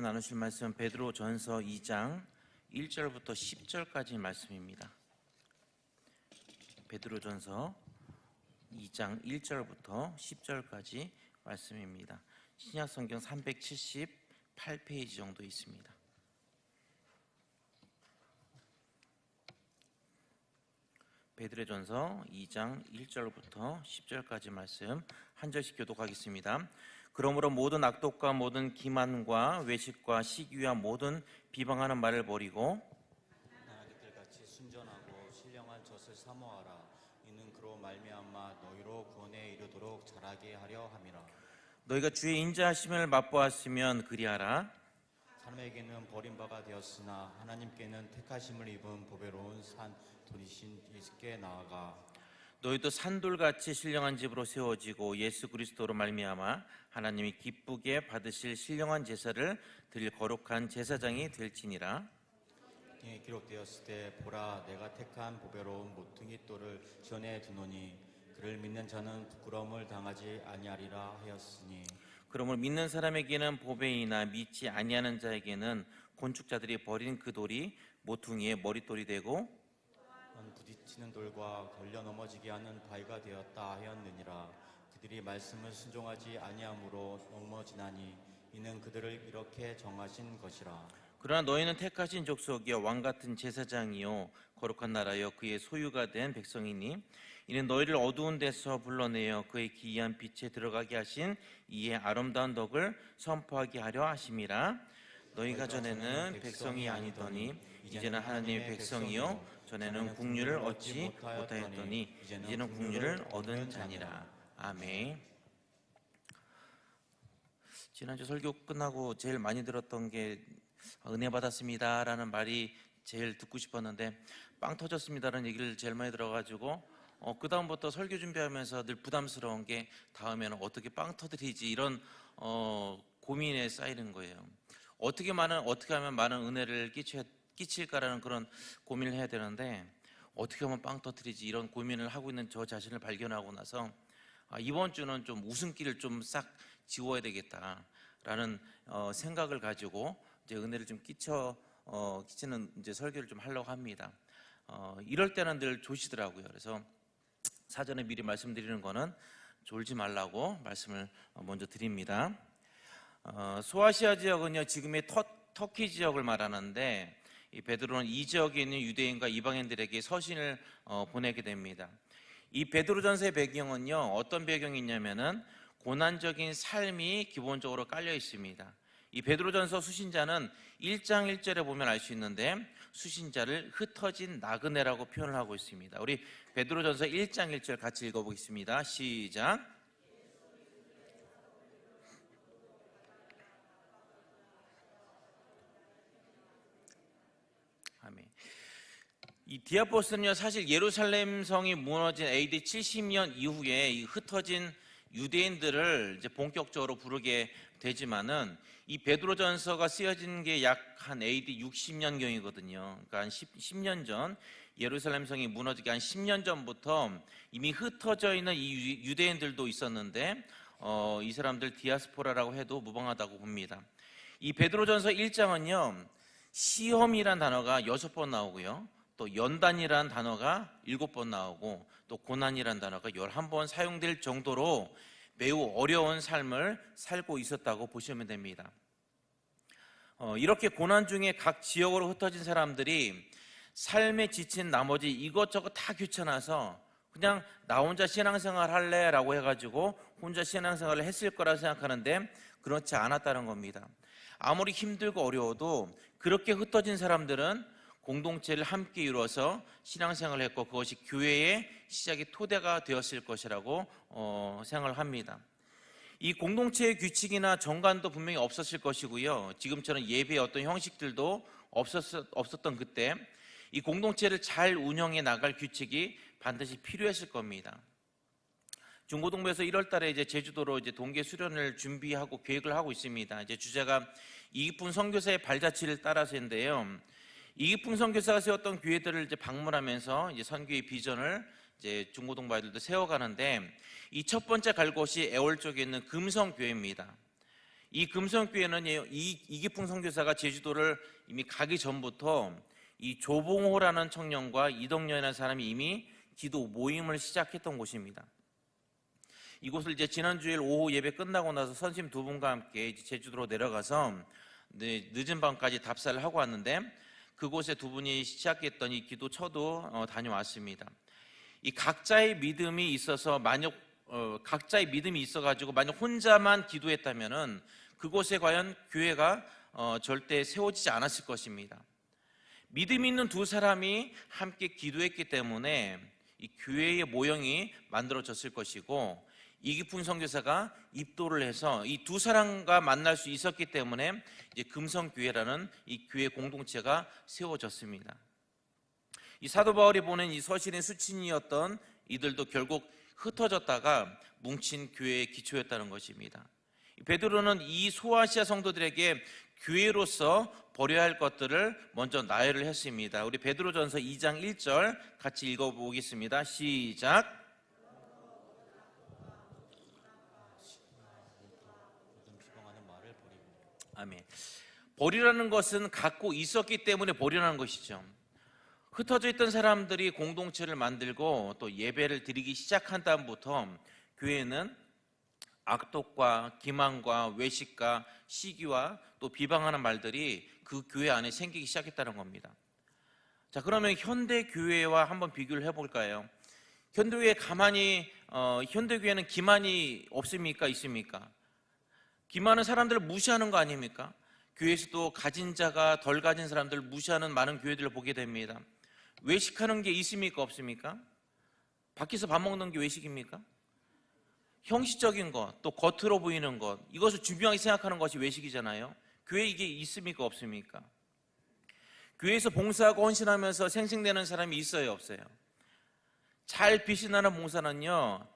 나누실 말씀은 베드로전서 2장 1절부터 10절까지 말씀입니다. 베드로전서 2장 1절부터 10절까지 말씀입니다. 신약성경 378페이지 정도 있습니다. 베드로전서 2장 1절부터 10절까지 말씀 한 절씩 교독하겠습니다. 그러므로 모든 악독과 모든 기만과 외식과 시기와 모든 비방하는 말을 버리고 나그들같이 순전하고 신령한 젖을 사모하라. 이는 그로 말미암아 너희로 구원에 이르도록 자라게 하려 함이라. 너희가 주의 인자하심을 맛보았으면 그리하라. 사람에게는 버림바가 되었으나 하나님께는 택하심을 입은 보배로운 산 돌이신 예수께 나아가 너희도 산돌같이 신령한 집으로 세워지고 예수 그리스도로 말미암아 하나님이 기쁘게 받으실 신령한 제사를 드릴 거룩한 제사장이 될지니라. 이 기록되었을 때 보라 내가 택한 보배로운 모퉁이 돌을 전에 두노니 그를 믿는 자는 부끄러움을 당하지 아니하리라 하였으니 그러므로 믿는 사람에게는 보배이나 믿지 아니하는 자에게는 건축자들이 버린 그 돌이 모퉁이의 머릿돌이 되고 부딪히는 돌과 걸려 넘어지게 하는 바위가 되었다 하였느니라. 그들이 말씀을 순종하지 아니함으로 넘어지나니 이는 그들을 이렇게 정하신 것이라. 그러나 너희는 택하신 족속이요 왕같은 제사장이요 거룩한 나라요 그의 소유가 된 백성이니 이는 너희를 어두운 데서 불러내어 그의 기이한 빛에 들어가게 하신 이의 아름다운 덕을 선포하게 하려 하심이라. 너희가 전에는 백성이 아니더니 이제는 하나님의 백성이요 전에는 국류를 얻지 못하였더니 이제는 국류를 얻은 자니라. 아멘. 지난주 설교 끝나고 제일 많이 들었던 게 은혜 받았습니다 라는 말이 제일 듣고 싶었는데 빵 터졌습니다라는 얘기를 제일 많이 들어가지고 그 다음부터 설교 준비하면서 늘 부담스러운 게 다음에는 어떻게 빵 터뜨리지 이런 고민에 쌓이는 거예요. 어떻게 하면 많은 은혜를 끼칠까라는 그런 고민을 해야 되는데 어떻게 하면 빵 터뜨리지 이런 고민을 하고 있는 저 자신을 발견하고 나서 이번 주는 좀 웃음기를 좀 싹 지워야 되겠다라는 생각을 가지고 이제 은혜를 좀 끼치는 이제 설교를 좀 하려고 합니다. 이럴 때는 늘 조시더라고요. 그래서 사전에 미리 말씀드리는 거는 졸지 말라고 말씀을 먼저 드립니다. 소아시아 지역은요 지금의 터키 지역을 말하는데 이 베드로는 이 지역에 있는 유대인과 이방인들에게 서신을 보내게 됩니다. 이 베드로전서의 배경은요 어떤 배경이 있냐면은 고난적인 삶이 기본적으로 깔려 있습니다. 이 베드로전서 수신자는 1장 1절에 보면 알 수 있는데 수신자를 흩어진 나그네라고 표현을 하고 있습니다. 우리 베드로전서 1장 1절 같이 읽어보겠습니다. 시작. 아멘. 이 디아포스는요 사실 예루살렘 성이 무너진 AD 70년 이후에 이 흩어진 유대인들을 이제 본격적으로 부르게 되지만은 이 베드로전서가 쓰여진 게 약 한 AD 60년경이거든요. 그러니까 한 10년 전 예루살렘 성이 무너지기 한 10년 전부터 이미 흩어져 있는 이 유대인들도 있었는데 이 사람들 디아스포라라고 해도 무방하다고 봅니다. 이 베드로전서 1장은요 시험이란 단어가 6번 나오고요. 또 연단이란 단어가 7번 나오고 또 고난이란 단어가 11번 사용될 정도로 매우 어려운 삶을 살고 있었다고 보시면 됩니다. 이렇게 고난 중에 각 지역으로 흩어진 사람들이 삶에 지친 나머지 이것저것 다 귀찮아서 그냥 나 혼자 신앙생활 할래 라고 해가지고 혼자 신앙생활을 했을 거라 생각하는데 그렇지 않았다는 겁니다. 아무리 힘들고 어려워도 그렇게 흩어진 사람들은 공동체를 함께 이루어서 신앙생활을 했고 그것이 교회의 시작의 토대가 되었을 것이라고 생각을 합니다. 이 공동체의 규칙이나 정관도 분명히 없었을 것이고요. 지금처럼 예배의 어떤 형식들도 없었던 그때 이 공동체를 잘 운영해 나갈 규칙이 반드시 필요했을 겁니다. 중고등부에서 1월 달에 이제 제주도로 이제 동계 수련을 준비하고 계획을 하고 있습니다. 이제 주제가 이기풍 선교사의 발자취를 따라서인데요. 이기풍 선교사가 세웠던 교회들을 이제 방문하면서 이제 선교의 비전을 이제 중고등부 아이들도 세워가는데 이 첫 번째 갈 곳이 애월 쪽에 있는 금성교회입니다. 이 금성교회는 이기풍 선교사가 제주도를 이미 가기 전부터 이 조봉호라는 청년과 이덕년이라는 사람이 이미 기도 모임을 시작했던 곳입니다. 이곳을 이제 지난 주일 오후 예배 끝나고 나서 선심 두 분과 함께 이제 제주도로 내려가서 늦은 밤까지 답사를 하고 왔는데, 그곳에 두 분이 시작했던 이 기도 처도 다녀왔습니다. 이 각자의 믿음이 있어서 각자의 믿음이 있어가지고 만약 혼자만 기도했다면은 그곳에 과연 교회가 절대 세워지지 않았을 것입니다. 믿음이 있는 두 사람이 함께 기도했기 때문에 이 교회의 모형이 만들어졌을 것이고, 이기풍 선교사가 입도를 해서 이 두 사람과 만날 수 있었기 때문에 이제 금성교회라는 이 교회 공동체가 세워졌습니다. 이 사도 바울이 보낸 이 서신의 수친이었던 이들도 결국 흩어졌다가 뭉친 교회의 기초였다는 것입니다. 베드로는 이 소아시아 성도들에게 교회로서 버려야 할 것들을 먼저 나열을 했습니다. 우리 베드로전서 2장 1절 같이 읽어보겠습니다. 시작. 아멘. 버리라는 것은 갖고 있었기 때문에 버리라는 것이죠. 흩어져 있던 사람들이 공동체를 만들고 또 예배를 드리기 시작한 다음부터 교회는 악독과 기만과 외식과 시기와 또 비방하는 말들이 그 교회 안에 생기기 시작했다는 겁니다. 자, 그러면 현대 교회와 한번 비교를 해볼까요? 현대 교회는 기만이 없습니까? 있습니까? 기만은 사람들을 무시하는 거 아닙니까? 교회에서도 가진 자가 덜 가진 사람들을 무시하는 많은 교회들을 보게 됩니다. 외식하는 게 있습니까? 없습니까? 밖에서 밥 먹는 게 외식입니까? 형식적인 것, 또 겉으로 보이는 것, 이것을 중요하게 생각하는 것이 외식이잖아요. 교회에 이게 있습니까? 없습니까? 교회에서 봉사하고 헌신하면서 생생되는 사람이 있어요? 없어요? 잘 빛이 나는 봉사는요,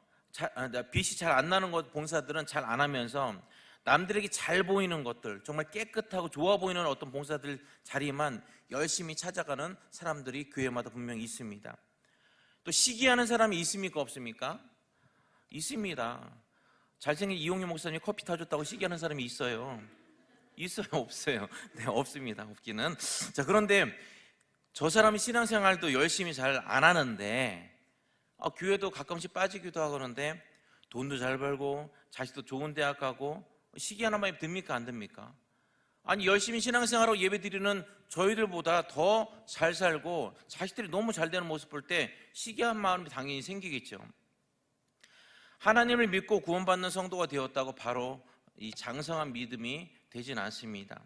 빛이 잘 안 나는 봉사들은 잘 안 하면서 남들에게 잘 보이는 것들, 정말 깨끗하고 좋아 보이는 어떤 봉사들 자리만 열심히 찾아가는 사람들이 교회마다 분명히 있습니다. 또 시기하는 사람이 있습니까? 없습니까? 있습니다. 잘생긴 이용희 목사님이 커피 타줬다고 시기하는 사람이 있어요? 있어요? 없어요? 네, 없습니다. 없기는. 자, 그런데 저 사람이 신앙생활도 열심히 잘 안 하는데 교회도 가끔씩 빠지기도 하고 그러는데 돈도 잘 벌고 자식도 좋은 대학 가고 시기 하나만 듭니까? 안 듭니까? 아니, 열심히 신앙생활하고 예배드리는 저희들보다 더 잘 살고 자식들이 너무 잘 되는 모습 볼 때 시기한 마음이 당연히 생기겠죠. 하나님을 믿고 구원받는 성도가 되었다고 바로 이 장성한 믿음이 되진 않습니다.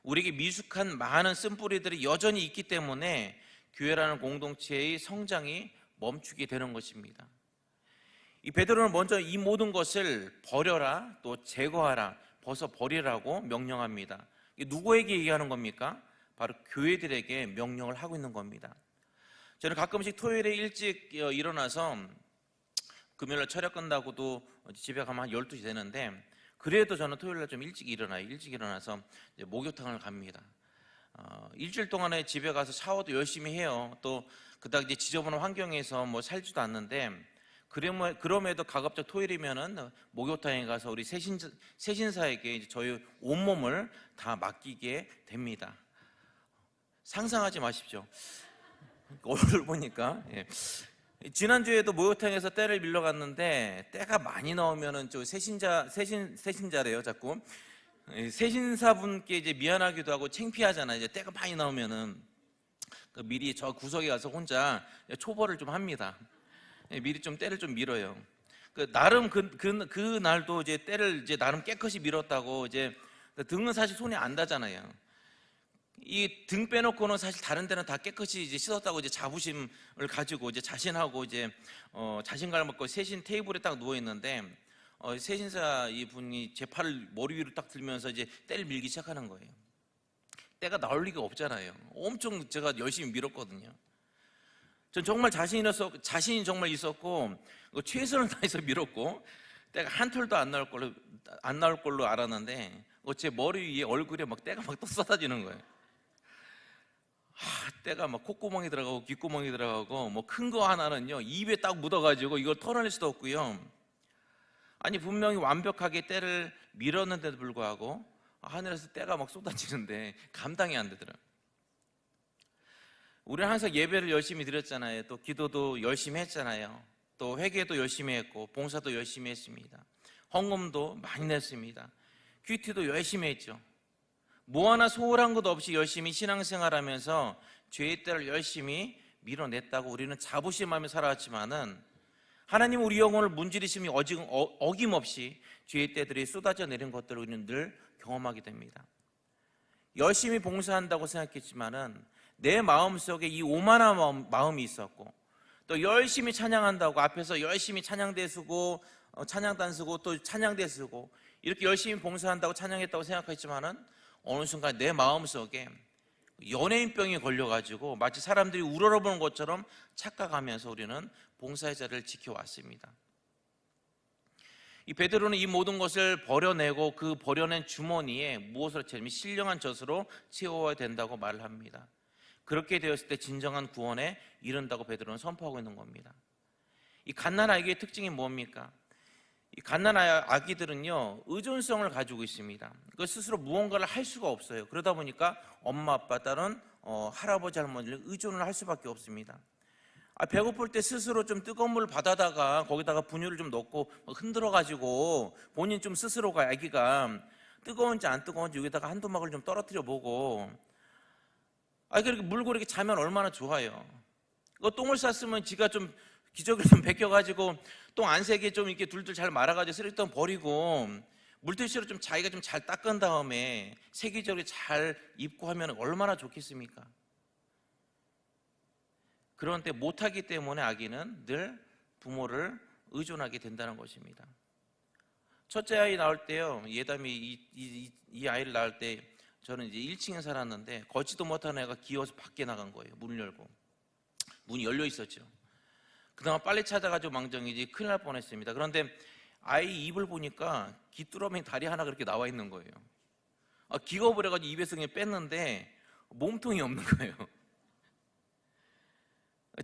우리에게 미숙한 많은 쓴뿌리들이 여전히 있기 때문에 교회라는 공동체의 성장이 멈추게 되는 것입니다. 이 베드로는 먼저 이 모든 것을 버려라, 또 제거하라, 벗어버리라고 명령합니다. 이게 누구에게 얘기하는 겁니까? 바로 교회들에게 명령을 하고 있는 겁니다. 저는 가끔씩 토요일에 일찍 일어나서 금요일날 촬영 끝나고도 집에 가면 한 12시 되는데, 그래도 저는 토요일날 좀 일찍 일어나요. 일찍 일어나서 이제 목욕탕을 갑니다. 일주일 동안에 집에 가서 샤워도 열심히 해요. 또 그닥 이제 지저분한 환경에서 뭐 살지도 않는데, 그럼에도 가급적 토요일이면은 목욕탕에 가서 우리 세신사에게 이제 저희 온몸을 다 맡기게 됩니다. 상상하지 마십시오. 얼굴 보니까. 예. 지난주에도 목욕탕에서 때를 밀러 갔는데 때가 많이 나오면은 저 세신자래요, 자꾸. 세신사분께 이제 미안하기도 하고 창피하잖아요. 이제 때가 많이 나오면은 미리 저 구석에 가서 혼자 초벌을 좀 합니다. 미리 좀 때를 좀 밀어요. 나름 그 날도 이제 때를 이제 나름 깨끗이 밀었다고 이제 등은 사실 손이 안 닿잖아요. 이 등 빼놓고는 사실 다른 데는 다 깨끗이 이제 씻었다고 이제 자부심을 가지고 이제 자신하고 이제 자신감을 먹고 세신 테이블에 딱 누워 있는데 세신사 이 분이 제 팔을 머리 위로 딱 들면서 이제 때를 밀기 시작하는 거예요. 때가 나올 리가 없잖아요. 엄청 제가 열심히 밀었거든요. 전 정말 자신이 정말 있었고 최선을 다해서 밀었고 때가 한 털도 안 나올 걸로 알았는데 제 머리 위에 얼굴에 막 때가 막 또 쏟아지는 거예요. 때가 막 콧구멍에 들어가고 귓구멍에 들어가고 뭐 큰 거 하나는요 입에 딱 묻어가지고 이걸 털어낼 수도 없고요. 아니 분명히 완벽하게 때를 밀었는데도 불구하고 하늘에서 때가 막 쏟아지는데 감당이 안 되더라. 우리는 항상 예배를 열심히 드렸잖아요. 또 기도도 열심히 했잖아요. 또 회개도 열심히 했고 봉사도 열심히 했습니다. 헌금도 많이 냈습니다. 큐티도 열심히 했죠. 뭐 하나 소홀한 것 없이 열심히 신앙생활하면서 죄의 때를 열심히 밀어냈다고 우리는 자부심하며 살아왔지만은 하나님 우리 영혼을 문지르심이 어김없이 죄의 때들이 쏟아져 내린 것들을 우리는 늘 경험하게 됩니다. 열심히 봉사한다고 생각했지만은 내 마음속에 이 오만한 마음이 있었고, 또 열심히 찬양한다고 앞에서 열심히 찬양대 쓰고 찬양단 쓰고 또 찬양대 쓰고 이렇게 열심히 봉사한다고 찬양했다고 생각했지만은 어느 순간 내 마음속에 연예인병이 걸려가지고 마치 사람들이 우러러보는 것처럼 착각하면서 우리는 봉사의 자리를 지켜왔습니다. 이 베드로는 이 모든 것을 버려내고 그 버려낸 주머니에 무엇으로 채우면 신령한 젖으로 채워야 된다고 말을 합니다. 그렇게 되었을 때 진정한 구원에 이른다고 베드로는 선포하고 있는 겁니다. 이 갓난 아기의 특징이 뭡니까? 이 갓난 아기들은요 의존성을 가지고 있습니다. 그 스스로 무언가를 할 수가 없어요. 그러다 보니까 엄마 아빠 딸은 할아버지 할머니를 의존을 할 수밖에 없습니다. 배고플 때 스스로 좀 뜨거운 물을 받아다가 거기다가 분유를 좀 넣고 흔들어 가지고 본인 좀 스스로가 아기가 뜨거운지 안 뜨거운지 여기다가 한두 막을 좀 떨어뜨려 보고 그렇게 물고 이렇게 자면 얼마나 좋아요. 똥을 쌌으면 지가 좀 기저귀를 좀 벗겨가지고 똥 안 새게 좀 이렇게 둘둘 잘 말아가지고 쓰레기통 버리고 물티슈로 좀 자기가 좀 잘 닦은 다음에 세기저귀 잘 입고 하면 얼마나 좋겠습니까? 그런데 못하기 때문에 아기는 늘 부모를 의존하게 된다는 것입니다. 첫째 아이 낳을 때요, 예담이 이 아이를 낳을 때 저는 이제 1층에 살았는데 걷지도 못하는 애가 기어서 밖에 나간 거예요. 문을 열고. 문이 열려 있었죠. 그나마 빨리 찾아가지고 망정이지 큰일 날 뻔했습니다. 그런데 아이 입을 보니까 귀뚜라미 다리 하나 그렇게 나와 있는 거예요. 기겁을 해가지고 입에서 그냥 뺐는데 몸통이 없는 거예요.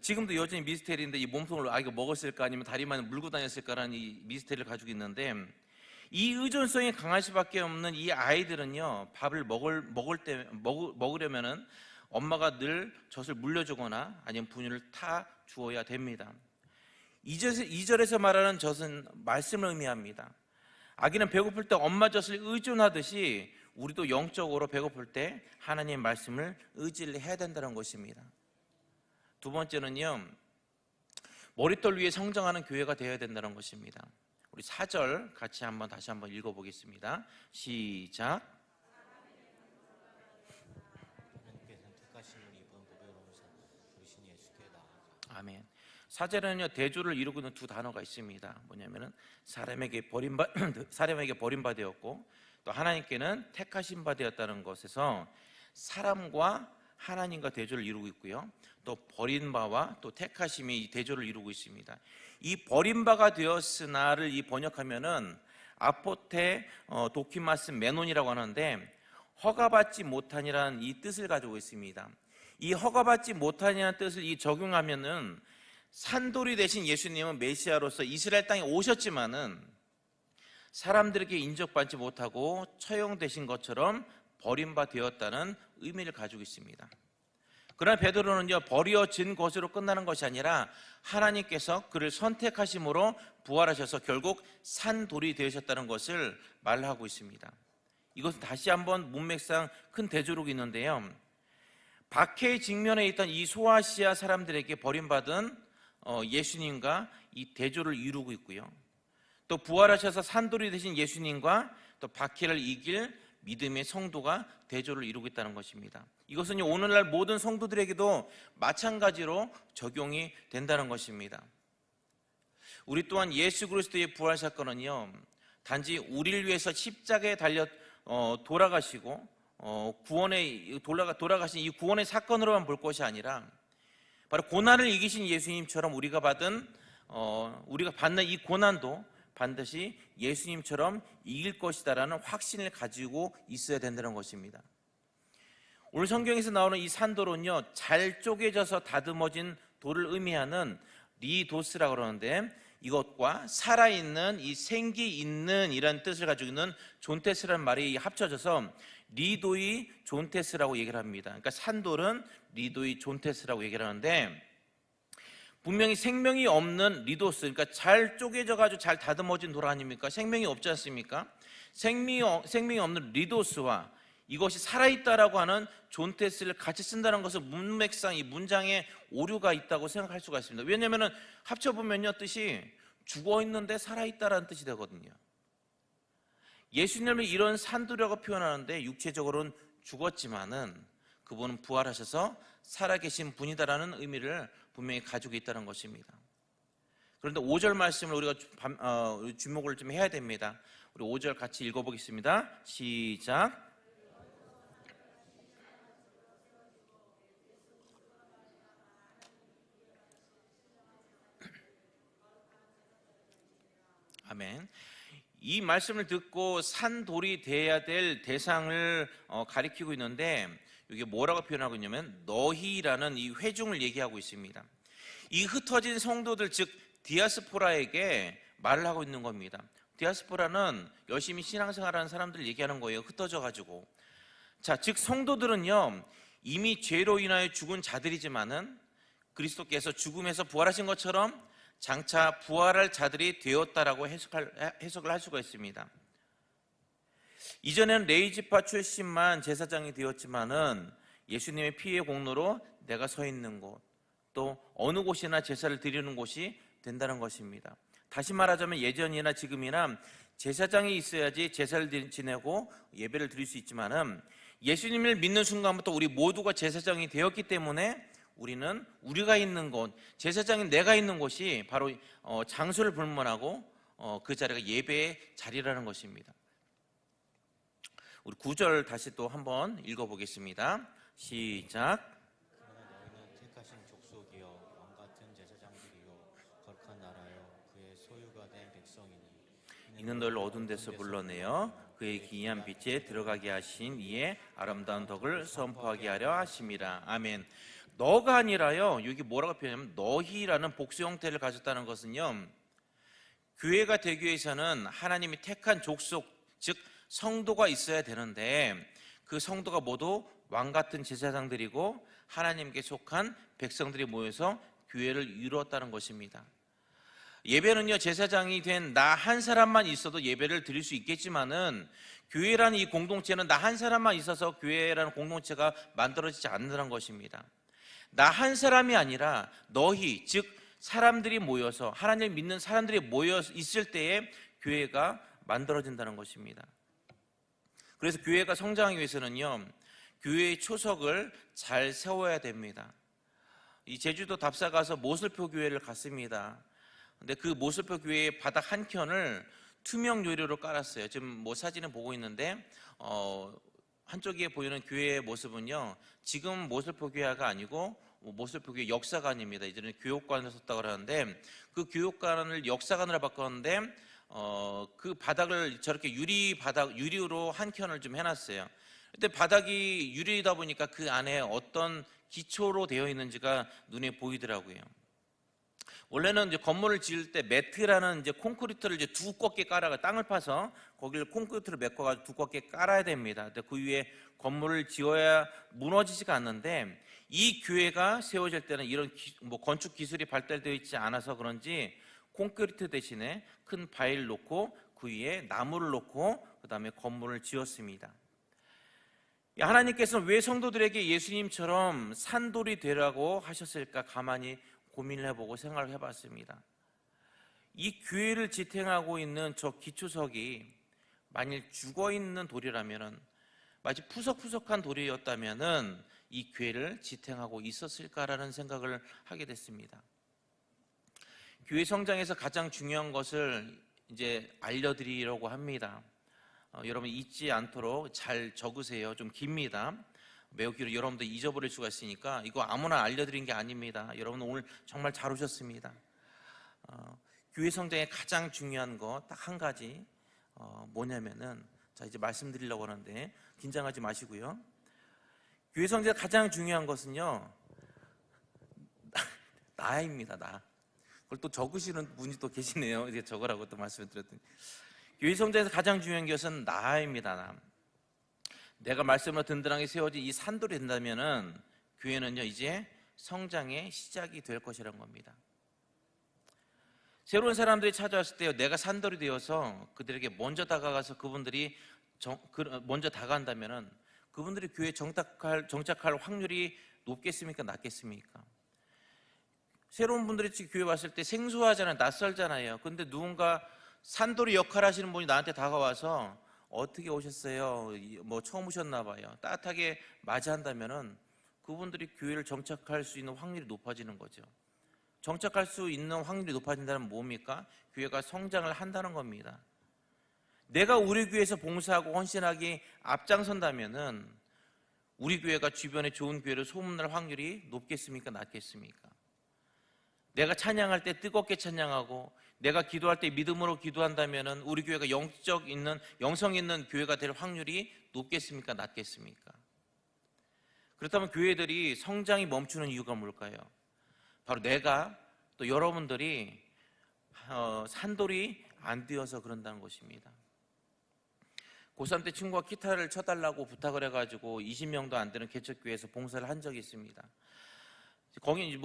지금도 여전히 미스테리인데 이 몸통을 아이가 먹었을까 아니면 다리만 물고 다녔을까라는 이 미스테리를 가지고 있는데, 이 의존성이 강할 수밖에 없는 이 아이들은요 밥을 먹으려면은 엄마가 늘 젖을 물려주거나 아니면 분유를 타 주어야 됩니다. 2절에서 말하는 젖은 말씀을 의미합니다. 아기는 배고플 때 엄마 젖을 의존하듯이 우리도 영적으로 배고플 때 하나님의 말씀을 의지를 해야 된다는 것입니다. 두 번째는요, 머릿돌 위에 성장하는 교회가 되어야 된다는 것입니다. 우리 4절 같이 다시 한번 읽어보겠습니다. 시작. 아멘. 4절에는요 대조를 이루고 있는 두 단어가 있습니다. 뭐냐면은 사람에게 버림받았고 또 하나님께는 택하신 바 되었다는 것에서 사람과 하나님과 대조를 이루고 있고요. 또 버린 바와 또 택하심이 이 대조를 이루고 있습니다. 이 버린 바가 되었으나를 이 번역하면은 아포테 도키마스 메논이라고 하는데 허가받지 못하니라는 이 뜻을 가지고 있습니다. 이 허가받지 못하니라는 뜻을 이 적용하면은 산돌이 되신 예수님은 메시아로서 이스라엘 땅에 오셨지만은 사람들에게 인정받지 못하고 처형되신 것처럼 버림바 되었다는 의미를 가지고 있습니다. 그러나 베드로는요 버려진 것으로 끝나는 것이 아니라 하나님께서 그를 선택하심으로 부활하셔서 결국 산돌이 되셨다는 것을 말하고 있습니다. 이것은 다시 한번 문맥상 큰 대조록이 있는데요, 박해의 직면에 있던 이 소아시아 사람들에게 버림받은 예수님과 이 대조를 이루고 있고요, 또 부활하셔서 산돌이 되신 예수님과 또 박해를 이길 믿음의 성도가 대조를 이루고 있다는 것입니다. 이것은 오늘날 모든 성도들에게도 마찬가지로 적용이 된다는 것입니다. 우리 또한 예수 그리스도의 부활 사건은요 단지 우리를 위해서 십자가에 달려 돌아가시고 돌아가신 이 구원의 사건으로만 볼 것이 아니라 바로 고난을 이기신 예수님처럼 우리가 받는 이 고난도 반드시 예수님처럼 이길 것이다라는 확신을 가지고 있어야 된다는 것입니다. 오늘 성경에서 나오는 이 산돌은요 잘 쪼개져서 다듬어진 돌을 의미하는 리도스라고 그러는데, 이것과 살아있는, 이 생기 있는 이란 뜻을 가지고 있는 존테스라는 말이 합쳐져서 리도이 존테스라고 얘기를 합니다. 그러니까 산돌은 리도이 존테스라고 얘기를 하는데, 분명히 생명이 없는 리도스, 그러니까 잘 쪼개져 가지고 잘 다듬어진 돌 아닙니까? 생명이 없지 않습니까? 생명이 없는 리도스와 이것이 살아있다라고 하는 존테스를 같이 쓴다는 것은 문맥상 이 문장에 오류가 있다고 생각할 수가 있습니다. 왜냐하면 합쳐보면요, 뜻이 죽어있는데 살아있다라는 뜻이 되거든요. 예수님을 이런 산돌이라고 표현하는데 육체적으로는 죽었지만은 그분은 부활하셔서 살아계신 분이다라는 의미를 분명히 가지고 있다는 것입니다. 그런데 5절 말씀을 우리가 주목을 좀 해야 됩니다. 우리 5절 같이 읽어보겠습니다. 시작. 아멘. 이 말씀을 듣고 산돌이 되어야 될 대상을 가리키고 있는데, 이게 뭐라고 표현하고 있냐면 너희라는 이 회중을 얘기하고 있습니다. 이 흩어진 성도들, 즉 디아스포라에게 말을 하고 있는 겁니다. 디아스포라는 열심히 신앙생활하는 사람들 얘기하는 거예요. 흩어져 가지고. 자, 즉 성도들은요, 이미 죄로 인하여 죽은 자들이지만은 그리스도께서 죽음에서 부활하신 것처럼 장차 부활할 자들이 되었다라고 해석을 할 수가 있습니다. 이전에는 레위지파 출신만 제사장이 되었지만은 예수님의 피의 공로로 내가 서 있는 곳, 또 어느 곳이나 제사를 드리는 곳이 된다는 것입니다. 다시 말하자면 예전이나 지금이나 제사장이 있어야지 제사를 지내고 예배를 드릴 수 있지만은 예수님을 믿는 순간부터 우리 모두가 제사장이 되었기 때문에 우리는 우리가 있는 곳, 제사장인 내가 있는 곳이 바로 장소를 불문하고 그 자리가 예배의 자리라는 것입니다. 우리 9절 다시 또 한번 읽어보겠습니다. 시작. 그러나 너희는 택하신 족속이요 왕 같은 제사장들이요 거룩한 나라요 그의 소유가 된 백성이니 이는 너를 어두운 데서 불러내어 그의 기이한 빛에 들어가게 하신 이의 아름다운 덕을 선포하게 하려 하심이라. 아멘. 너가 아니라요, 여기 뭐라고 표현하냐면 너희라는 복수 형태를 가졌다는 것은요, 교회가 되기 위해서는 하나님이 택한 족속, 즉 성도가 있어야 되는데 그 성도가 모두 왕같은 제사장들이고 하나님께 속한 백성들이 모여서 교회를 이루었다는 것입니다. 예배는요, 제사장이 된 나 한 사람만 있어도 예배를 드릴 수 있겠지만은 교회라는 이 공동체는 나 한 사람만 있어서 교회라는 공동체가 만들어지지 않는다는 것입니다. 나 한 사람이 아니라 너희, 즉 사람들이 모여서, 하나님을 믿는 사람들이 모여 있을 때에 교회가 만들어진다는 것입니다. 그래서 교회가 성장하기 위해서는요, 교회의 초석을 잘 세워야 됩니다. 이 제주도 답사 가서 모슬표 교회를 갔습니다. 근데 그 모슬표 교회의 바닥 한 켠을 투명 유리로 깔았어요. 지금 뭐 사진을 보고 있는데 한쪽에 보이는 교회의 모습은요, 지금 모슬표 교회가 아니고 모슬표 교회 역사관입니다. 이제는 교육관을 썼다고 하는데 그 교육관을 역사관으로 바꿨는데 그 바닥을 저렇게 유리로 한 켠을 좀 해놨어요. 근데 바닥이 유리다 보니까 그 안에 어떤 기초로 되어 있는지가 눈에 보이더라고요. 원래는 이제 건물을 지을 때 매트라는 이제 콘크리트를 이제 두껍게 깔아가 땅을 파서 거기를 콘크리트를 메꿔가지고 두껍게 깔아야 됩니다. 근데 그 위에 건물을 지어야 무너지지가 않는데 이 교회가 세워질 때는 이런 건축 기술이 발달되어 있지 않아서 그런지 콘크리트 대신에 큰 바위를 놓고 그 위에 나무를 놓고 그 다음에 건물을 지었습니다. 하나님께서는 왜 성도들에게 예수님처럼 산돌이 되라고 하셨을까 가만히 고민을 해보고 생각을 해봤습니다. 이 교회를 지탱하고 있는 저 기초석이 만일 죽어있는 돌이라면, 마치 푸석푸석한 돌이었다면 이 교회를 지탱하고 있었을까라는 생각을 하게 됐습니다. 교회 성장에서 가장 중요한 것을 이제 알려드리려고 합니다. 여러분 잊지 않도록 잘 적으세요. 좀 깁니다. 매우 길어 여러분들 잊어버릴 수가 있으니까 이거 아무나 알려드린 게 아닙니다. 여러분 오늘 정말 잘 오셨습니다. 교회 성장에 가장 중요한 거 딱 한 가지 뭐냐면은, 자 이제 말씀드리려고 하는데 긴장하지 마시고요. 교회 성장에 가장 중요한 것은요 나입니다. 그걸 또 적으시는 분이 또 계시네요. 이제 적으라고 또 말씀을 드렸더니. 교회 성장에서 가장 중요한 것은 나입니다. 나. 내가 말씀으로 든든하게 세워진 이 산돌이 된다면은 교회는요 이제 성장의 시작이 될 것이라는 겁니다. 새로운 사람들이 찾아왔을 때요 내가 산돌이 되어서 그들에게 먼저 다가가서 그분들이 먼저 다가간다면은 그분들이 교회에 정착할 확률이 높겠습니까? 낮겠습니까? 새로운 분들이 교회 왔을 때 생소하잖아요. 낯설잖아요. 근데 누군가 산돌이 역할 하시는 분이 나한테 다가와서 어떻게 오셨어요? 뭐 처음 오셨나 봐요. 따뜻하게 맞이한다면은 그분들이 교회를 정착할 수 있는 확률이 높아지는 거죠. 정착할 수 있는 확률이 높아진다는 뭡니까? 교회가 성장을 한다는 겁니다. 내가 우리 교회에서 봉사하고 헌신하기 앞장선다면은 우리 교회가 주변에 좋은 교회로 소문날 확률이 높겠습니까? 낮겠습니까? 내가 찬양할 때 뜨겁게 찬양하고 내가 기도할 때 믿음으로 기도한다면은 우리 교회가 영성 있는 교회가 될 확률이 높겠습니까? 낮겠습니까? 그렇다면 교회들이 성장이 멈추는 이유가 뭘까요? 바로 내가 또 여러분들이 산돌이 안 되어서 그런다는 것입니다. 고3 때 친구가 기타를 쳐달라고 부탁을 해가지고 20명도 안 되는 개척교회에서 봉사를 한 적이 있습니다. 거기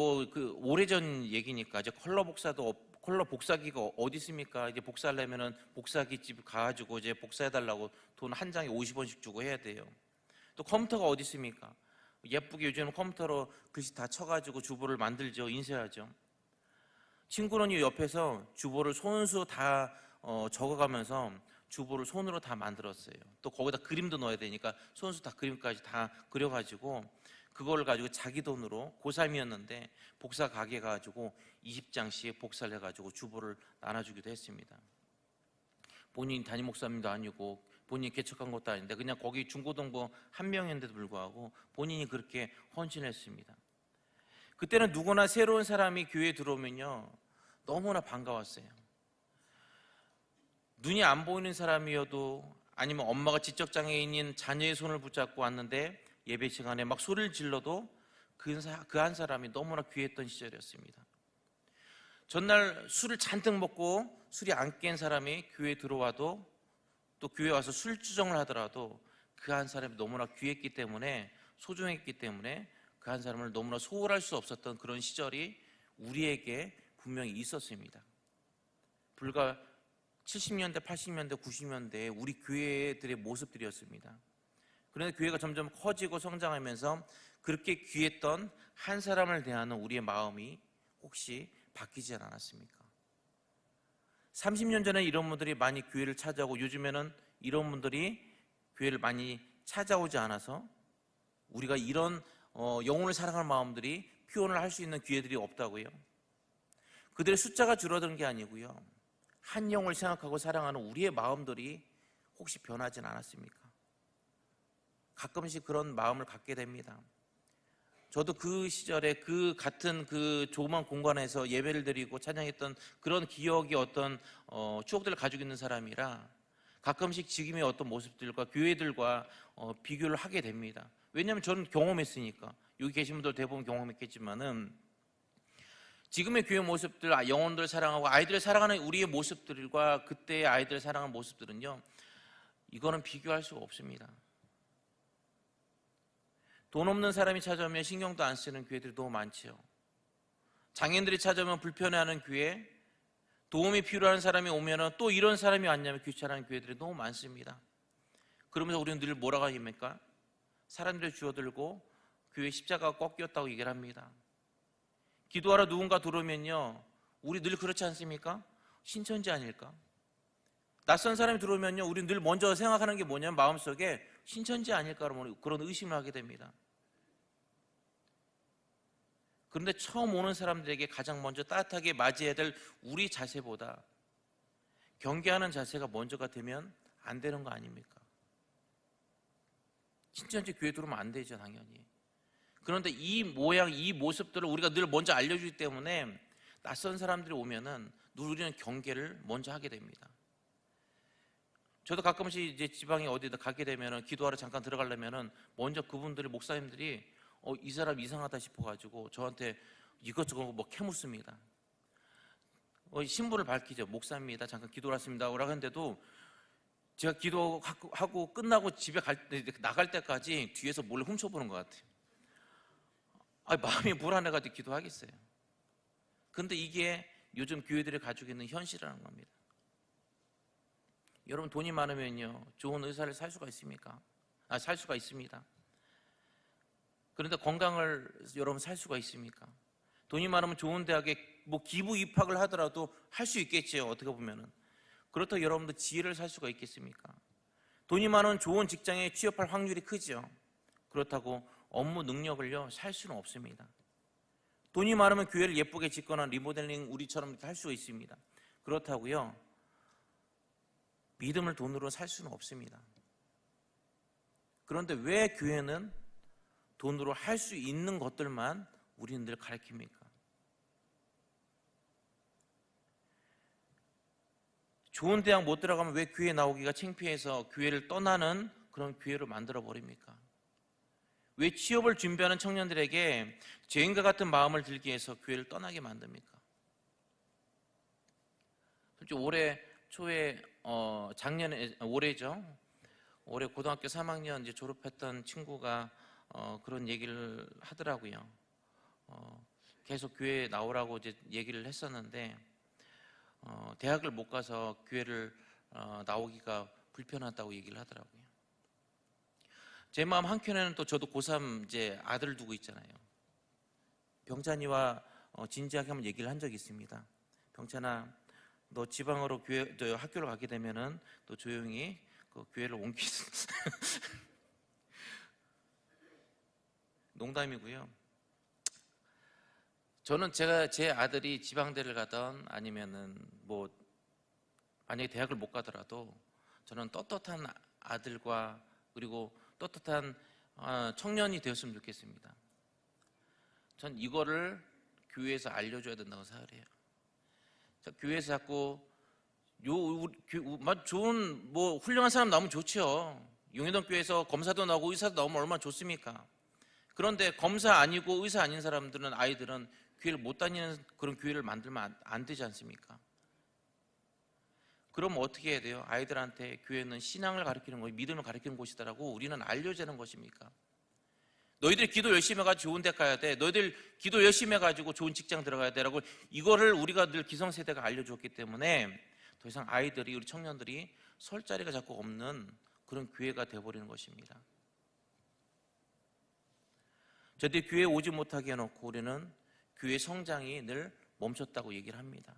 오래전 얘기니까 이제 컬러 복사기가 어디 있습니까? 이제 복사하려면은 복사기 집 가가지고 이제 복사해달라고 돈 한 장에 50원씩 주고 해야 돼요. 또 컴퓨터가 어디 있습니까? 예쁘게 요즘은 컴퓨터로 글씨 다 쳐가지고 주보를 만들죠. 인쇄하죠. 친구는 이 옆에서 주보를 손수 다 적어가면서 주보를 손으로 다 만들었어요. 또 거기다 그림도 넣어야 되니까 손수 다 그림까지 다 그려가지고 그걸 가지고 자기 돈으로 고3이었는데 복사 가게 가지고 20장씩 복사를 해가지고 주보를 나눠주기도 했습니다. 본인 담임 목사님도 아니고 본인이 개척한 것도 아닌데 그냥 거기 중고등부 한 명인데도 불구하고 본인이 그렇게 헌신했습니다. 그때는 누구나 새로운 사람이 교회에 들어오면요 너무나 반가웠어요. 눈이 안 보이는 사람이어도 아니면 엄마가 지적장애인인 자녀의 손을 붙잡고 왔는데 예배 시간에 막 소리를 질러도 그 한 사람이 너무나 귀했던 시절이었습니다. 전날 술을 잔뜩 먹고 술이 안 깬 사람이 교회에 들어와도 또 교회에 와서 술주정을 하더라도 그 한 사람이 너무나 귀했기 때문에 소중했기 때문에 그 한 사람을 너무나 소홀할 수 없었던 그런 시절이 우리에게 분명히 있었습니다. 불과 70년대, 80년대, 90년대에 우리 교회들의 모습들이었습니다. 그런데 교회가 점점 커지고 성장하면서 그렇게 귀했던 한 사람을 대하는 우리의 마음이 혹시 바뀌지 않았습니까? 30년 전에 이런 분들이 많이 교회를 찾아오고 요즘에는 이런 분들이 교회를 많이 찾아오지 않아서 우리가 이런 영혼을 사랑하는 마음들이 표현을 할 수 있는 기회들이 없다고요? 그들의 숫자가 줄어든 게 아니고요. 한 영을 생각하고 사랑하는 우리의 마음들이 혹시 변하진 않았습니까? 가끔씩 그런 마음을 갖게 됩니다. 저도 그 시절에 그 같은 그 조그만 공간에서 예배를 드리고 찬양했던 그런 기억이 어떤 추억들을 가지고 있는 사람이라 가끔씩 지금의 어떤 모습들과 교회들과 비교를 하게 됩니다. 왜냐하면 저는 경험했으니까. 여기 계신 분들 대부분 경험했겠지만은 지금의 교회 모습들, 영혼들 사랑하고 아이들을 사랑하는 우리의 모습들과 그때의 아이들을 사랑하는 모습들은요, 이거는 비교할 수가 없습니다. 돈 없는 사람이 찾아오면 신경도 안 쓰는 교회들이 너무 많지요. 장애인들이 찾아오면 불편해하는 교회, 도움이 필요한 사람이 오면 또 이런 사람이 왔냐면 귀찮아하는 교회들이 너무 많습니다. 그러면서 우리는 늘 뭐라고 합니까? 사람들이 주워들고 교회 십자가가 꺾였다고 얘기를 합니다. 기도하러 누군가 들어오면요, 우리 늘 그렇지 않습니까? 신천지 아닐까? 낯선 사람이 들어오면요, 우리 늘 먼저 생각하는 게 뭐냐면 마음속에 신천지 아닐까 그런 의심을 하게 됩니다. 그런데 처음 오는 사람들에게 가장 먼저 따뜻하게 맞이해야 될 우리 자세보다 경계하는 자세가 먼저가 되면 안 되는 거 아닙니까? 신천지 교회 들어오면 안 되죠, 당연히. 그런데 이 모양, 이 모습들을 우리가 늘 먼저 알려주기 때문에 낯선 사람들이 오면은 우리는 경계를 먼저 하게 됩니다. 저도 가끔씩 이제 지방에 어디다 가게 되면은 기도하러 잠깐 들어가려면은 먼저 그분들이 목사님들이 이 사람 이상하다 싶어가지고 저한테 이것저것 뭐 캐묻습니다. 신분을 밝히죠. 목사입니다. 잠깐 기도를 왔습니다. 오라고 했는데도 제가 기도하고 끝나고 집에 나갈 때까지 뒤에서 몰래 훔쳐보는 것 같아요. 마음이 불안해가지고 기도하겠어요. 근데 이게 요즘 교회들이 가지고 있는 현실이라는 겁니다. 여러분, 돈이 많으면요, 좋은 의사를 살 수가 있습니까? 살 수가 있습니다. 그런데 건강을 여러분 살 수가 있습니까? 돈이 많으면 좋은 대학에 기부 입학을 하더라도 할 수 있겠죠. 어떻게 보면은. 그렇다고 여러분도 지혜를 살 수가 있겠습니까? 돈이 많으면 좋은 직장에 취업할 확률이 크죠. 그렇다고 업무 능력을요 살 수는 없습니다. 돈이 많으면 교회를 예쁘게 짓거나 리모델링 우리처럼 할 수가 있습니다. 그렇다고요 믿음을 돈으로 살 수는 없습니다. 그런데 왜 교회는 돈으로 할 수 있는 것들만 우리는 늘 가르칩니까? 좋은 대학 못 들어가면 왜 교회 나오기가 창피해서 교회를 떠나는 그런 교회로 만들어 버립니까? 왜 취업을 준비하는 청년들에게 죄인과 같은 마음을 들게 해서 교회를 떠나게 만듭니까? 솔직히 올해 초에 올해죠. 올해 고등학교 3학년 이제 졸업했던 친구가 그런 얘기를 하더라고요. 계속 교회에 나오라고 이제 얘기를 했었는데 대학을 못 가서 교회를 나오기가 불편하다고 얘기를 하더라고요. 제 마음 한켠에는 또 저도 고3 이제 아들을 두고 있잖아요. 병찬이와 진지하게 한번 얘기를 한 적이 있습니다. 병찬아, 너 지방으로 학교를 가게 되면은 또 조용히 그 교회를 옮기지. 농담이고요. 저는 제 아들이 지방대를 가던 아니면은 만약에 대학을 못 가더라도 저는 떳떳한 아들과 그리고 떳떳한 청년이 되었으면 좋겠습니다. 전 이거를 교회에서 알려줘야 된다고 생각해요. 교회에서 자꾸 좋은 훌륭한 사람 나오면 좋죠. 용해동 교회에서 검사도 나오고 의사도 나오면 얼마나 좋습니까? 그런데 검사 아니고 의사 아닌 사람들은 아이들은 교회를 못 다니는 그런 교회를 만들면 안 되지 않습니까? 그럼 어떻게 해야 돼요? 아이들한테 교회는 신앙을 가르치는 곳, 믿음을 가르치는 곳이다라고 우리는 알려야 하는 것입니까? 너희들 기도 열심히 해가지고 좋은 데 가야 돼. 너희들 기도 열심히 해가지고 좋은 직장 들어가야 돼라고 이거를 우리가 늘 기성세대가 알려줬기 때문에 더 이상 아이들이 우리 청년들이 설 자리가 자꾸 없는 그런 교회가 돼버리는 것입니다. 저들이 교회에 오지 못하게 해놓고 우리는 교회 성장이 늘 멈췄다고 얘기를 합니다.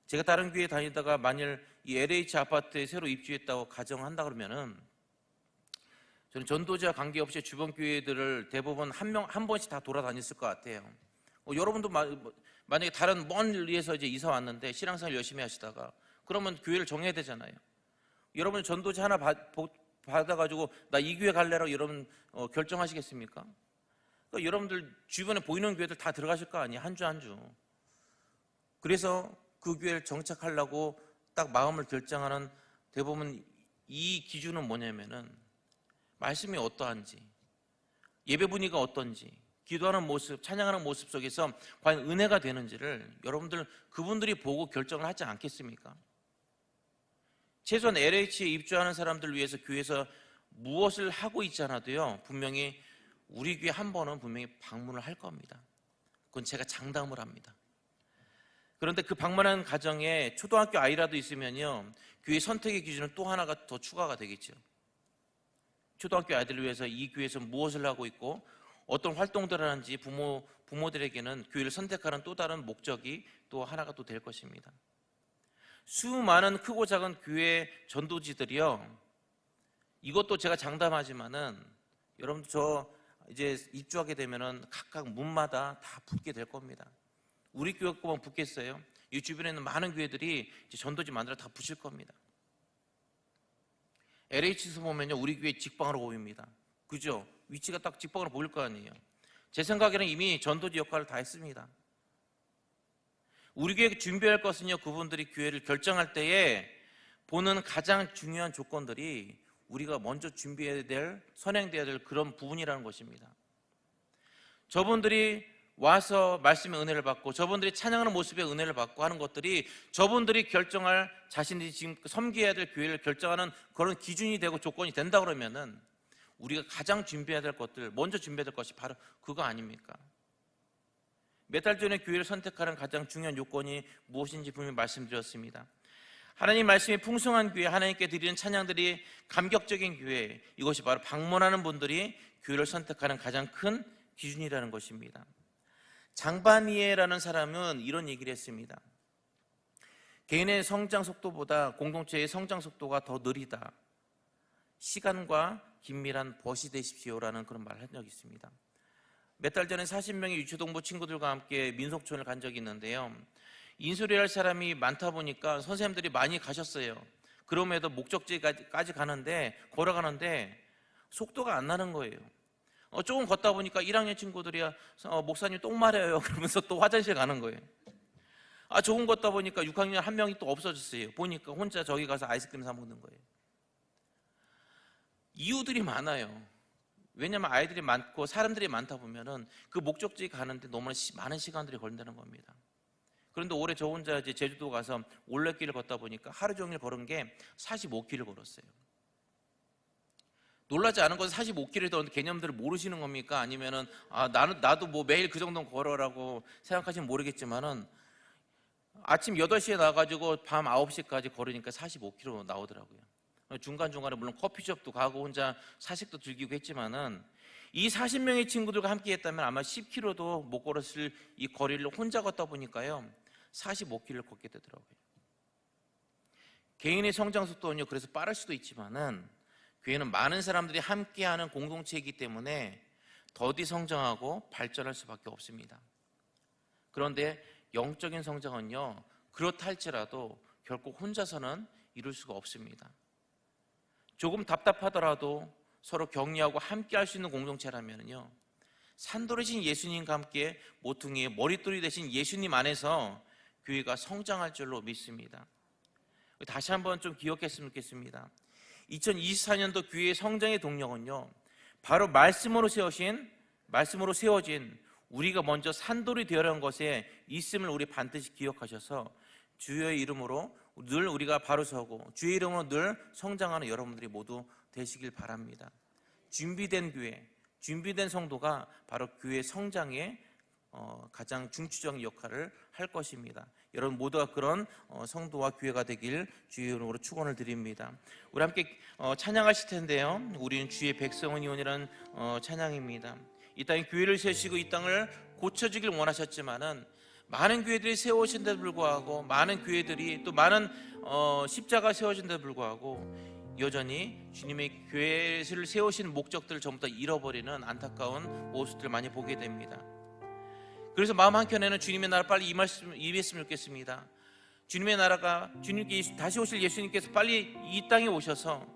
제가 다른 교회 다니다가 만일 이 LH 아파트에 새로 입주했다고 가정한다 그러면은 저는 전도자와 관계없이 주변 교회들을 대부분 한 번씩 다 돌아다녔을 것 같아요. 여러분도 만약에 다른 먼 리에서 이제 이사 왔는데 신앙생활 열심히 하시다가 그러면 교회를 정해야 되잖아요. 여러분 전도자 하나 받아가지고 나 이 교회 갈래라고 여러분 결정하시겠습니까? 그러니까 여러분들 주변에 보이는 교회들 다 들어가실 거 아니에요. 한 주 한 주. 그래서 그 교회를 정착하려고 딱 마음을 결정하는 대부분 이 기준은 뭐냐면은 말씀이 어떠한지, 예배 분위기가 어떤지, 기도하는 모습, 찬양하는 모습 속에서 과연 은혜가 되는지를 여러분들 그분들이 보고 결정을 하지 않겠습니까? 최소한 LH에 입주하는 사람들 위해서 교회에서 무엇을 하고 있지 않아도요 분명히 우리 교회 한 번은 분명히 방문을 할 겁니다. 그건 제가 장담을 합니다. 그런데 그 방문하는 가정에 초등학교 아이라도 있으면요 교회 선택의 기준은 또 하나가 더 추가가 되겠죠. 초등학교 아이들을 위해서 이 교회에서 무엇을 하고 있고 어떤 활동들을 하는지 부모들에게는 교회를 선택하는 또 다른 목적이 또 하나가 또 될 것입니다. 수많은 크고 작은 교회 전도지들이요 이것도 제가 장담하지만은 여러분들 저 이제 입주하게 되면은 각각 문마다 다 붙게 될 겁니다. 우리 교회 거만 붙겠어요? 이 주변에 있는 많은 교회들이 이제 전도지 만들어 다 붙일 겁니다. LH에서 보면요 우리 교회 직방으로 보입니다. 그죠? 위치가 딱 직방으로 보일 거 아니에요. 제 생각에는 이미 전도지 역할을 다 했습니다. 우리 교회 준비할 것은요 그분들이 교회를 결정할 때에 보는 가장 중요한 조건들이 우리가 먼저 준비해야 될, 선행돼야 될 그런 부분이라는 것입니다. 저분들이 와서 말씀의 은혜를 받고 저분들이 찬양하는 모습의 은혜를 받고 하는 것들이 저분들이 결정할, 자신들이 지금 섬겨야 될 교회를 결정하는 그런 기준이 되고 조건이 된다 그러면은 우리가 가장 준비해야 될 것들, 먼저 준비해야 될 것이 바로 그거 아닙니까? 몇 달 전에 교회를 선택하는 가장 중요한 요건이 무엇인지 분명히 말씀드렸습니다. 하나님 말씀이 풍성한 교회, 하나님께 드리는 찬양들이 감격적인 교회, 이것이 바로 방문하는 분들이 교회를 선택하는 가장 큰 기준이라는 것입니다. 장바니에라는 사람은 이런 얘기를 했습니다. 개인의 성장 속도보다 공동체의 성장 속도가 더 느리다. 시간과 긴밀한 벗이 되십시오라는 그런 말을 한 적이 있습니다. 몇 달 전에 40명의 유초동부 친구들과 함께 민속촌을 간 적이 있는데요. 인솔이할 사람이 많다 보니까 선생님들이 많이 가셨어요. 그럼에도 목적지까지 가는데, 걸어가는데 속도가 안 나는 거예요. 조금 걷다 보니까 1학년 친구들이 목사님 똥 마려요 그러면서 또 화장실 가는 거예요. 조금 걷다 보니까 6학년 한 명이 또 없어졌어요. 보니까 혼자 저기 가서 아이스크림 사 먹는 거예요. 이유들이 많아요. 왜냐하면 아이들이 많고 사람들이 많다 보면은 그 목적지에 가는데 너무나 많은 시간들이 걸린다는 겁니다. 그런데 올해 저 혼자 이제 제주도 가서 올레길을 걷다 보니까 하루 종일 걸은 게 45km 걸었어요. 놀라지 않은 것은 45km에 더 개념들을 모르시는 겁니까? 아니면은 나도 뭐 매일 그 정도는 걸어라고 생각하시면 모르겠지만은 아침 8시에 나가지고 밤 9시까지 걸으니까 45km 나오더라고요. 중간중간에 물론 커피숍도 가고 혼자 사식도 즐기고 했지만은 이 40명의 친구들과 함께 했다면 아마 10km도 못 걸었을 이 거리를 혼자 걷다 보니까요 45km를 걷게 되더라고요. 개인의 성장 속도는요 그래서 빠를 수도 있지만은 교회는 많은 사람들이 함께하는 공동체이기 때문에 더디 성장하고 발전할 수밖에 없습니다. 그런데 영적인 성장은요 그렇다 할지라도 결코 혼자서는 이룰 수가 없습니다. 조금 답답하더라도 서로 격려하고 함께 할 수 있는 공동체라면요 산돌이신 예수님과 함께 모퉁이의 머릿돌이 되신 예수님 안에서 교회가 성장할 줄로 믿습니다. 다시 한번 좀 기억했으면 좋겠습니다. 2024년도 교회의 성장의 동력은요 바로 말씀으로 세워진 우리가 먼저 산돌이 되어라는 것에 있음을 우리 반드시 기억하셔서 주의 이름으로 늘 우리가 바로 서고 주의 이름으로 늘 성장하는 여러분들이 모두 되시길 바랍니다. 준비된 교회, 준비된 성도가 바로 교회 성장의 가장 중추적인 역할을 할 것입니다. 여러분 모두가 그런 성도와 교회가 되길 주의 이름으로 축원을 드립니다. 우리 함께 찬양하실 텐데요. 우리는 주의 백성은이오니라는 찬양입니다. 이 땅에 교회를 세우시고 이 땅을 고쳐주길 원하셨지만은 많은 교회들이 세워진데도 불구하고 많은 교회들이 또 많은 십자가 세워진데도 불구하고 여전히 주님의 교회를 세우신 목적들을 전부 다 잃어버리는 안타까운 모습들을 많이 보게 됩니다. 그래서 마음 한켠에는 주님의 나라 빨리 임했으면 좋겠습니다. 주님의 나라가 주님께 다시 오실 예수님께서 빨리 이 땅에 오셔서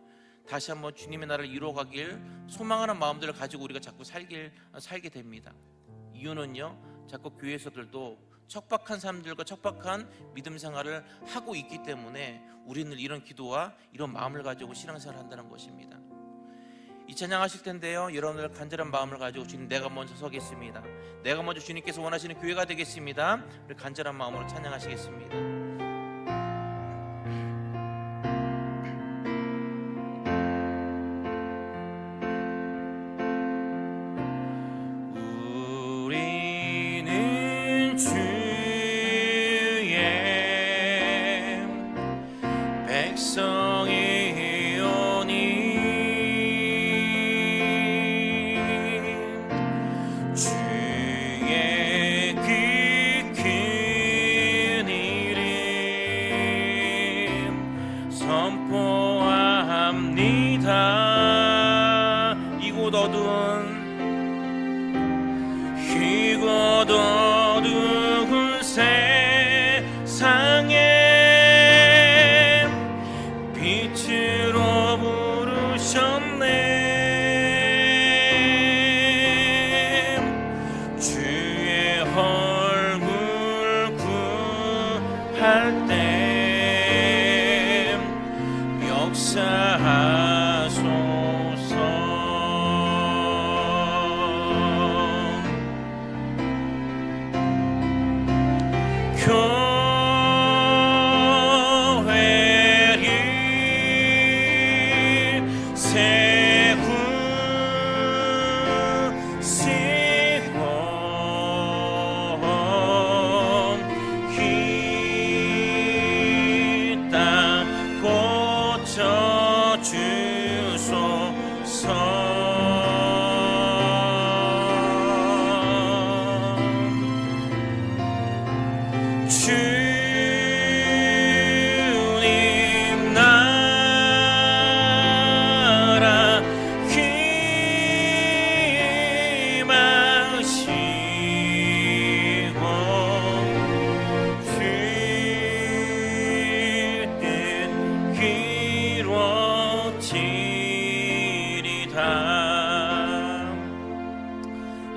다시 한번 주님의 나라를 이루어가길 소망하는 마음들을 가지고 우리가 자꾸 살게 됩니다. 이유는요 자꾸 교회에서들도 척박한 사람들과 척박한 믿음 생활을 하고 있기 때문에 우리는 이런 기도와 이런 마음을 가지고 신앙생활을 한다는 것입니다. 이 찬양하실 텐데요 여러분들 간절한 마음을 가지고 주님 내가 먼저 서겠습니다. 내가 먼저 주님께서 원하시는 교회가 되겠습니다. 우리 간절한 마음으로 찬양하시겠습니다. 어두운 세상에 빛으로 부르셨네. 주의 얼굴 구할 때 역사하소서.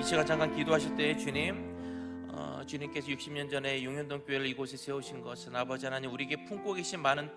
시간 잠깐 기도하실 때 주님께서 60년 전에 용현동 교회를 이곳에 세우신 것은 아버지 하나님 우리에게 품고 계신 많은